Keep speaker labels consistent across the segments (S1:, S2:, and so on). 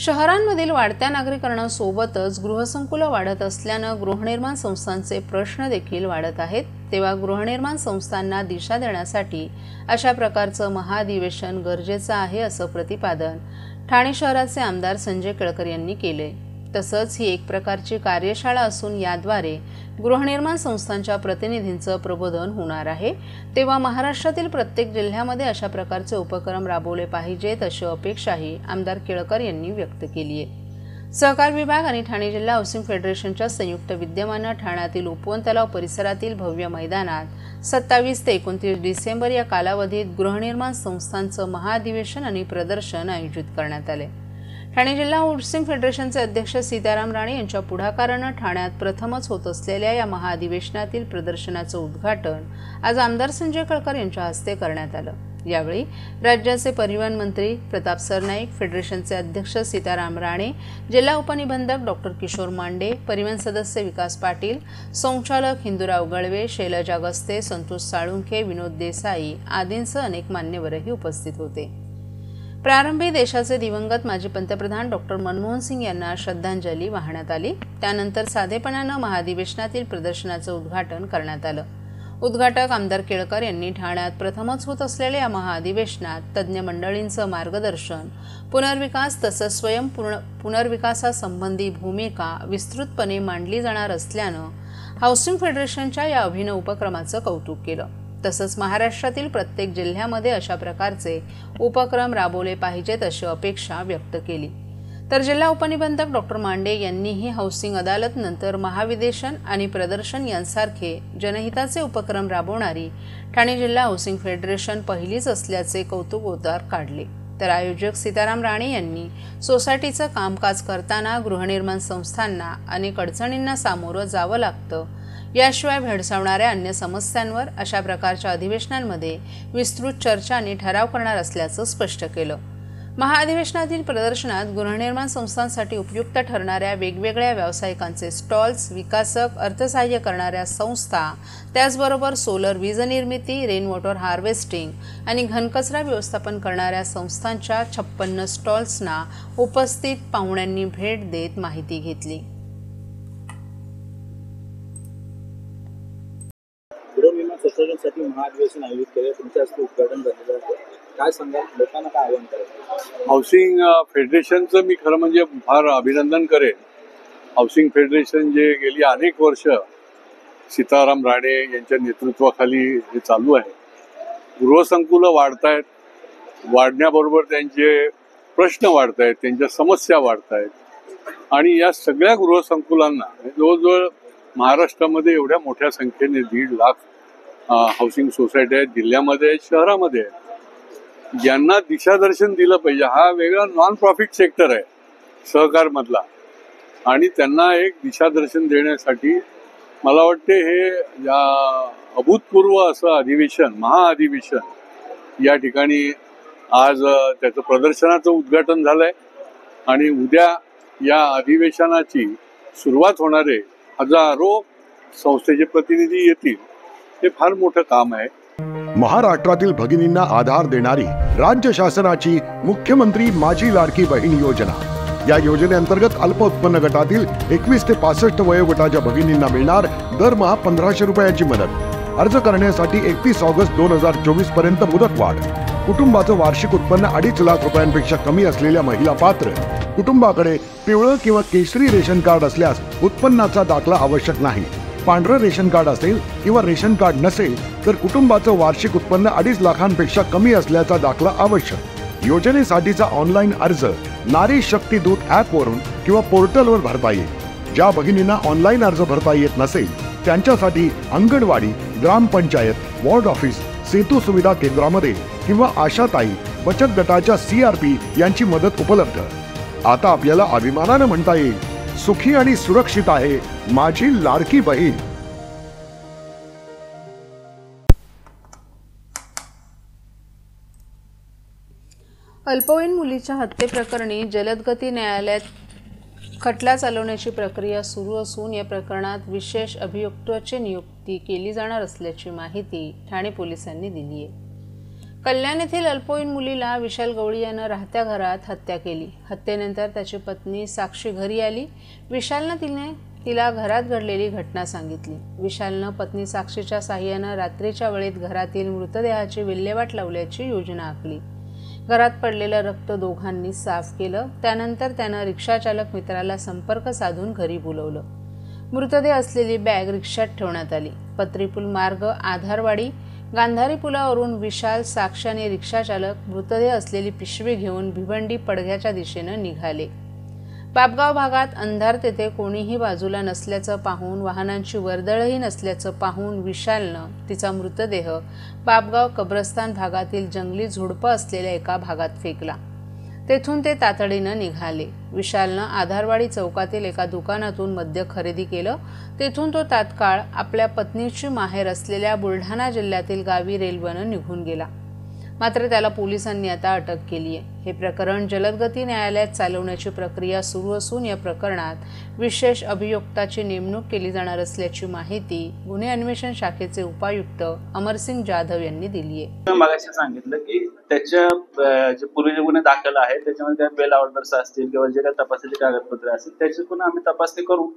S1: शहरांमधील वाढत्या नागरीकरणासोबतच गृहसंकुलं वाढत असल्यानं गृहनिर्माण संस्थांचे प्रश्न देखील वाढत आहेत। तेव्हा गृहनिर्माण संस्थांना दिशा देण्यासाठी अशा प्रकारचं महाधिवेशन गरजेचं आहे असं प्रतिपादन ठाणे शहराचे आमदार संजय केळकर यांनी केले। तसंच ही एक प्रकारची कार्यशाळा असून याद्वारे गृहनिर्माण संस्थांच्या प्रतिनिधींचं प्रबोधन होणार आहे। तेव्हा महाराष्ट्रातील प्रत्येक जिल्ह्यामध्ये अशा प्रकारचे उपक्रम राबवले पाहिजेत अशी अपेक्षाही आमदार केळकर यांनी व्यक्त केली आहे। सहकार विभाग आणि ठाणे जिल्हा हाऊसिंग फेडरेशनच्या संयुक्त विद्यमानं ठाण्यातील उपवन तलाव परिसरातील भव्य मैदानात 27 ते 29 डिसेंबर या कालावधीत गृहनिर्माण संस्थांचं महाधिवेशन आणि प्रदर्शन आयोजित करण्यात आले। ठाणे जिल्हा हाऊसिंग फेडरेशनचे अध्यक्ष सीताराम राणे यांच्या पुढाकारानं ठाण्यात प्रथमच होत असलेल्या या महाधिवेशनातील प्रदर्शनाचं उद्घाटन आज आमदार संजय केळकर यांच्या हस्ते करण्यात आलं। यावेळी राज्याचे परिवहन मंत्री प्रताप सरनाईक, फेडरेशनचे अध्यक्ष सीताराम राणे, जिल्हा उपनिबंधक डॉक्टर किशोर मांडे, परिवहन सदस्य विकास पाटील, संचालक हिंदूराव गळवे, शैलजा गस्ते, संतोष साळुंखे, विनोद देसाई आदींसह अनेक मान्यवरही उपस्थित होते। प्रारंभी देशाचे दिवंगत माजी पंतप्रधान डॉक्टर मनमोहन सिंग यांना श्रद्धांजली वाहण्यात आली। त्यानंतर साधेपणानं महाधिवेशनातील प्रदर्शनाचं उद्घाटन करण्यात आलं। उद्घाटक आमदार केळकर यांनी ठाण्यात प्रथमच होत असलेल्या या महाधिवेशनात तज्ज्ञ मंडळींचं मार्गदर्शन, पुनर्विकास तसंच पुनर्विकासासंबंधी भूमिका विस्तृतपणे मांडली जाणार असल्यानं हाऊसिंग फेडरेशनच्या या अभिनव उपक्रमाचं कौतुक केलं। तसंच महाराष्ट्रातील प्रत्येक जिल्ह्यामध्ये अशा प्रकारचे उपक्रम राबवले पाहिजेत अशी अपेक्षा व्यक्त केली। तर जिल्हा उपनिबंधक डॉक्टर मांडे यांनीही हाऊसिंग अदालत नंतर महाधिवेशन आणि प्रदर्शन यांसारखे जनहिताचे उपक्रम राबवणारी ठाणे जिल्हा हाऊसिंग फेडरेशन पहिलीच असल्याचे कौतुकोद्गार काढले। तर आयोजक सीताराम राणे यांनी सोसायटीचं कामकाज करताना गृहनिर्माण संस्थांना अनेक अडचणींना सामोरं जावं लागतं, याशिवाय भेडसावणाऱ्या अन्य समस्यांवर अशा प्रकारच्या अधिवेशनांमध्ये विस्तृत चर्चा आणि ठराव करणार असल्याचं स्पष्ट केलं। महाअधिवेशनातील प्रदर्शनात गृहनिर्माण संस्थांसाठी उपयुक्त ठरणाऱ्या वेगवेगळ्या व्यावसायिकांचे स्टॉल्स, विकासक, अर्थसहाय्य करणाऱ्या संस्था, त्याचबरोबर सोलर वीज निर्मिती, रेन वॉटर हार्वेस्टिंग आणि घनकचरा व्यवस्थापन करणाऱ्या संस्थांच्या 56 स्टॉल्सना उपस्थित पाहुण्यांनी भेट देत माहिती घेतली।
S2: साठी महाधिवेशन आयोजित केले, तुमच्या हस्ते उद्घाटन झालेलं आहे, काय सांगाल, लोकांना काय आवाहन करायचं?
S3: हाऊसिंग फेडरेशनचं मी खरं म्हणजे फार अभिनंदन करेन। हाऊसिंग फेडरेशन जे गेली अनेक वर्ष सीताराम राणे यांच्या नेतृत्वाखाली हे चालू आहे। गृहसंकुलं वाढतायत, वाढण्याबरोबर त्यांचे प्रश्न वाढतायत, त्यांच्या समस्या वाढतायत आणि या सगळ्या गृहसंकुलांना जवळजवळ महाराष्ट्रामध्ये एवढ्या मोठ्या संख्येने 1.5 लाख हाऊसिंग सोसायटी आहेत, जिल्ह्यामध्ये आहेत, शहरामध्ये आहेत, ज्यांना दिशादर्शन दिलं पाहिजे। हा वेगळा नॉन प्रॉफिट सेक्टर आहे सहकार मधला आणि त्यांना एक दिशादर्शन देण्यासाठी मला वाटते हे अभूतपूर्व असं अधिवेशन, महाअधिवेशन या ठिकाणी आज त्याचं प्रदर्शनाचं उद्घाटन झालंय आणि उद्या या अधिवेशनाची सुरुवात होणारे हजारो संस्थेचे प्रतिनिधी येतील। हे फार मोठं काम आहे।
S4: महाराष्ट्रातील भगिनींना आधार देणारी राज्य शासनाची मुख्यमंत्री माझी लाडकी बहीण योजना। या योजनेअंतर्गत अल्प उत्पन्न गटातील 21 ते 65 वयोगटाच्या भगिनींना मिळणार दरमहा 1500 रुपयाची मदत। अर्ज करण्यासाठी 31 ऑगस्ट 2024 पर्यंत मुदतवाढ। कुटुंबाचं वार्षिक उत्पन्न 2.5 लाख रुपयांपेक्षा कमी असलेल्या महिला पात्र। कुटुंबाकडे पिवळं किंवा केशरी रेशन कार्ड असल्यास उत्पन्नाचा दाखला आवश्यक नाही। पांढरं रेशन कार्ड असेल किंवा रेशन कार्ड नसेल तर कुटुंबाचं वार्षिक उत्पन्न 2.5 लाखांपेक्षा कमी असल्याचा दाखला आवश्यक। योजनेसाठीचा ऑनलाईन अर्ज नारी शक्ती दूत ॲपवरून किंवा पोर्टलवर भरता येईल। ज्या भगिनींना ऑनलाईन अर्ज भरता येत नसेल त्यांच्यासाठी अंगणवाडी, ग्रामपंचायत, वॉर्ड ऑफिस, सेतू सुविधा केंद्रामध्ये किंवा आशाताई बचत गटाच्या CRP यांची मदत उपलब्ध। आता आपल्याला अभिमानानं म्हणता येईल, सुखी आणि सुरक्षित आहे माझी लाडकी बहीण।
S1: अल्पवयीन मुलीच्या हत्येप्रकरणी जलदगती न्यायालयात खटला चालवण्याची प्रक्रिया सुरू असून या प्रकरणात विशेष अभियुक्ताची नियुक्ती केली जाणार असल्याची माहिती ठाणे पोलिसांनी दिली आहे। कल्याण येथील अल्पवयीन मुलीला विशाल गवळी यानं राहत्या घरात हत्या केली. हत्येनंतर त्याची पत्नी साक्षी घरी आली. विशालनं तिला घरात घडलेली घटना सांगितली. विशालनं पत्नी साक्षीच्या साहाय्यानं रात्रीच्या वेळेत घरातील मृतदेहाची विल्हेवाट लावल्याची योजना आखली. घरात पडलेलं रक्त दोघांनी साफ केलं. त्यानंतर त्यानं रिक्षाचालक मित्राला संपर्क साधून घरी बोलवलं. मृतदेह असलेली बॅग रिक्षात ठेवण्यात आली. पत्रीपूल मार्ग आधारवाडी गांधारी पुलावरून विशाल, साक्षी आणि रिक्षाचालक मृतदेह असलेली पिशवी घेऊन भिवंडी पडघ्याच्या दिशेनं निघाले. बापगाव भागात अंधार तेथे कोणीही बाजूला नसल्याचं पाहून, वाहनांची वर्दळही नसल्याचं पाहून विशालनं तिचा मृतदेह बापगाव कब्रस्तान भागातील जंगली झुडपं असलेल्या एका भागात फेकला. तेथून ते तातडीनं निघाले. विशालनं आधारवाडी चौकातील एका दुकानातून मद्य खरेदी केलं. तेथून तो तात्काळ आपल्या पत्नीची माहेर असलेल्या बुलढाणा जिल्ह्यातील गावी रेल्वेनं निघून गेला. मात्र त्याला पोलिसांनी आता अटक केली आहे. हे प्रकरण जलदगती न्यायालयात चालवण्याची प्रक्रिया सुरू असून या प्रकरणात विशेष अभियोक्ताची नेमणूक केली जाणार असल्याची माहिती गुन्हे अन्वेषण शाखेचे उपायुक्त अमरसिंग जाधव यांनी दिली आहे.
S2: मगाशी सांगितलं की त्याच्या जे पूर्वीचे गुन्हे दाखल आहेत त्याच्यामध्ये काही बेल ऑर्डर्स असतील किंवा जे काही तपासाचे कागदपत्रे असतील त्याची पण आम्ही तपासणी करू.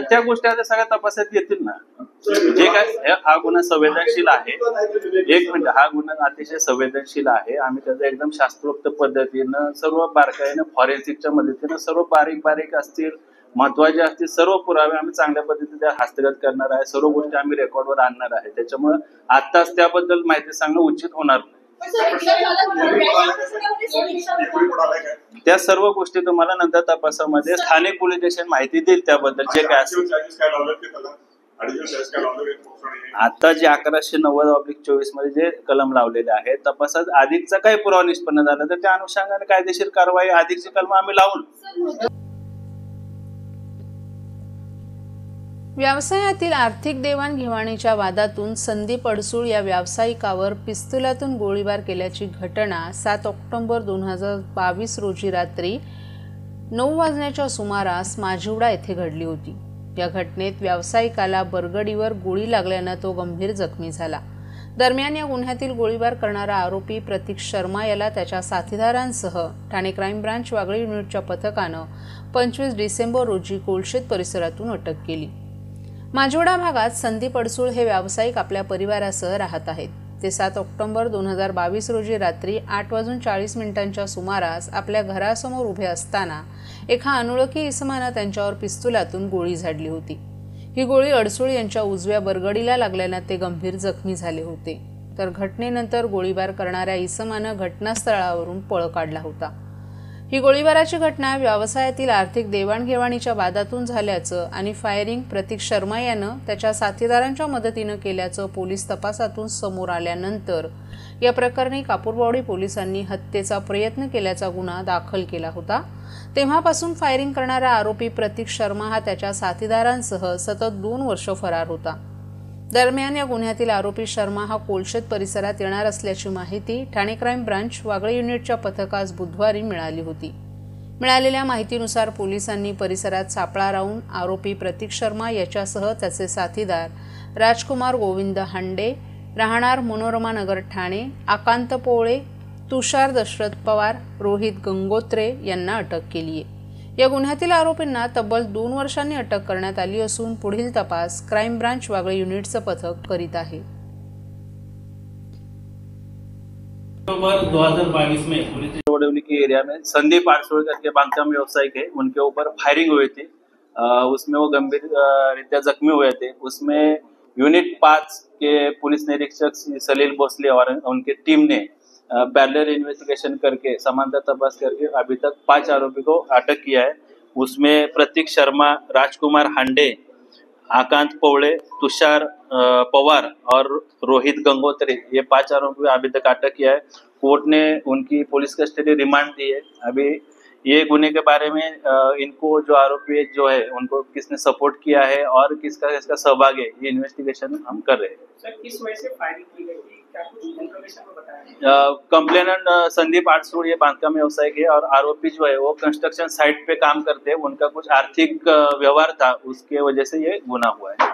S2: त्या गोष्टी आता सगळ्या तपासात येतील ना. जे काय हा गुन्हा संवेदनशील आहे, एक मिनिट, हा गुन्हा अतिशय संवेदनशील आहे. आम्ही त्याचा एकदम शास्त्रोक्त पद्धतीनं सर्व बारकाईनं फॉरेन्सिकच्या मदतीनं सर्व बारीक असतील, महत्वाचे असतील सर्व पुरावे आम्ही चांगल्या पद्धतीने हस्तगत करणार आहे. सर्व गोष्टी आम्ही रेकॉर्डवर आणणार आहे. त्याच्यामुळे आताच त्याबद्दल माहिती सांगणं उचित होणार नाही. त्या सर्व गोष्टी तुम्हाला नंतर तपासामध्ये स्थानिक पोलीस स्टेशन माहिती देईल त्याबद्दल जे काय असेल. आता जे 1190/24 मध्ये जे कलम लावलेले आहे, तपासात अधिकचा काही पुरावा निष्पन्न झाला तर त्या अनुषंगाने कायदेशीर कारवाई अधिकची कलम आम्ही लावून.
S1: व्यवसायातील आर्थिक देवाणघेवाणीच्या वादातून संदीप अडसूळ या व्यावसायिकावर पिस्तुलातून गोळीबार केल्याची घटना 7 ऑक्टोबर 2022 रोजी रात्री 9 वाजण्याच्या सुमारास माजिवडा येथे घडली होती. या घटनेत व्यावसायिकाला बरगडीवर गोळी लागल्यानं तो गंभीर जखमी झाला. दरम्यान या गुन्ह्यातील गोळीबार करणारा आरोपी प्रतीक शर्मा याला त्याच्या साथीदारांसह ठाणे क्राईम ब्रांच वागळे युनिटच्या पथकानं 25 डिसेंबर रोजी कोलशेत परिसरातून अटक केली. माजिवडा भागात संदीप अडसूळ हे व्यावसायिक आपल्या परिवारासह राहत आहेत. ते 7 ऑक्टोबर 2022 रोजी रात्री 8:40 सुमारास आपल्या घरासमोर उभे असताना एका अनोळखी इसमानं त्यांच्यावर पिस्तुलातून गोळी झाडली होती. ही गोळी अडसूळ यांच्या उजव्या बरगडीला लागल्यानं ते गंभीर जखमी झाले होते. तर घटनेनंतर गोळीबार करणाऱ्या इसमानं घटनास्थळावरून पळ काढला होता. ही गोळीबाराची घटना व्यवसायातील आर्थिक देवाणघेवाणीच्या वादातून झाल्याचं आणि फायरिंग प्रतीक शर्मा यानं त्याच्या साथीदारांच्या मदतीनं केल्याचं पोलीस तपासातून समोर आल्यानंतर या प्रकरणी कापूरवाडी पोलिसांनी हत्येचा प्रयत्न केल्याचा गुन्हा दाखल केला होता. तेव्हापासून फायरिंग करणारा आरोपी प्रतीक शर्मा हा त्याच्या साथीदारांसह सतत 2 वर्ष फरार होता. दरम्यान या गुन्ह्यातील आरोपी शर्मा हा कोलशेत परिसरात येणार असल्याची माहिती ठाणे क्राईम ब्रांच वागळे युनिटच्या पथकास बुधवारी मिळाली होती. मिळालेल्या माहितीनुसार पोलिसांनी परिसरात सापळा लावून आरोपी प्रतीक शर्मा याच्यासह त्याचे साथीदार राजकुमार गोविंद हांडे, राहणार मनोरमा नगर ठाणे, आकांत पोळे, तुषार दशरथ पवार, रोहित गंगोत्रे यांना अटक केली आहे. या गुन्ह्यातील आरोपींना तब्बल 2 वर्षांनी अटक करण्यात आली असून पुढील तपास क्राईम ब्रांच वागळे युनिटचं पथक करीत आहे.
S5: 2022 में
S2: चौड़ौली के एरिया में संदीप अडसूळ करके बांधकाम व्यवसायिक है, उनके ऊपर फायरिंग हुई थी. उसमें वो गंभीर रीत्या जख्मी हुए थे. उसमें यूनिट 5 के पुलिस निरीक्षक सलील भोसले और उनके टीम ने पैरेलल इन्वेस्टिगेशन करके समांतर तपास करके अभी तक 5 आरोपी को अटक किया है. उसमें प्रतीक शर्मा, राजकुमार हांडे, आकांत पौड़े, तुषार पवार और रोहित गंगोत्रे, ये 5 आरोपी अभी तक अटक किया है. कोर्ट ने उनकी पुलिस कस्टडी रिमांड दी है. अभी ये गुने के बारे में इनको जो आरोपी जो है उनको किसने सपोर्ट किया है और किसका इसका सहभाग है, ये इन्वेस्टिगेशन हम कर रहे हैं।
S5: सर, किस वजह से फायरिंग की गई थी, क्या कुछ इन्फॉर्मेशन में बताया?
S2: कंप्लेनेंट संदीप आठसूड़ ये बांधकाम व्यवसायिक है और आरोपी जो है वो कंस्ट्रक्शन साइट पे काम करते हैं, उनका कुछ आर्थिक व्यवहार था, उसके वजह से ये गुना हुआ है।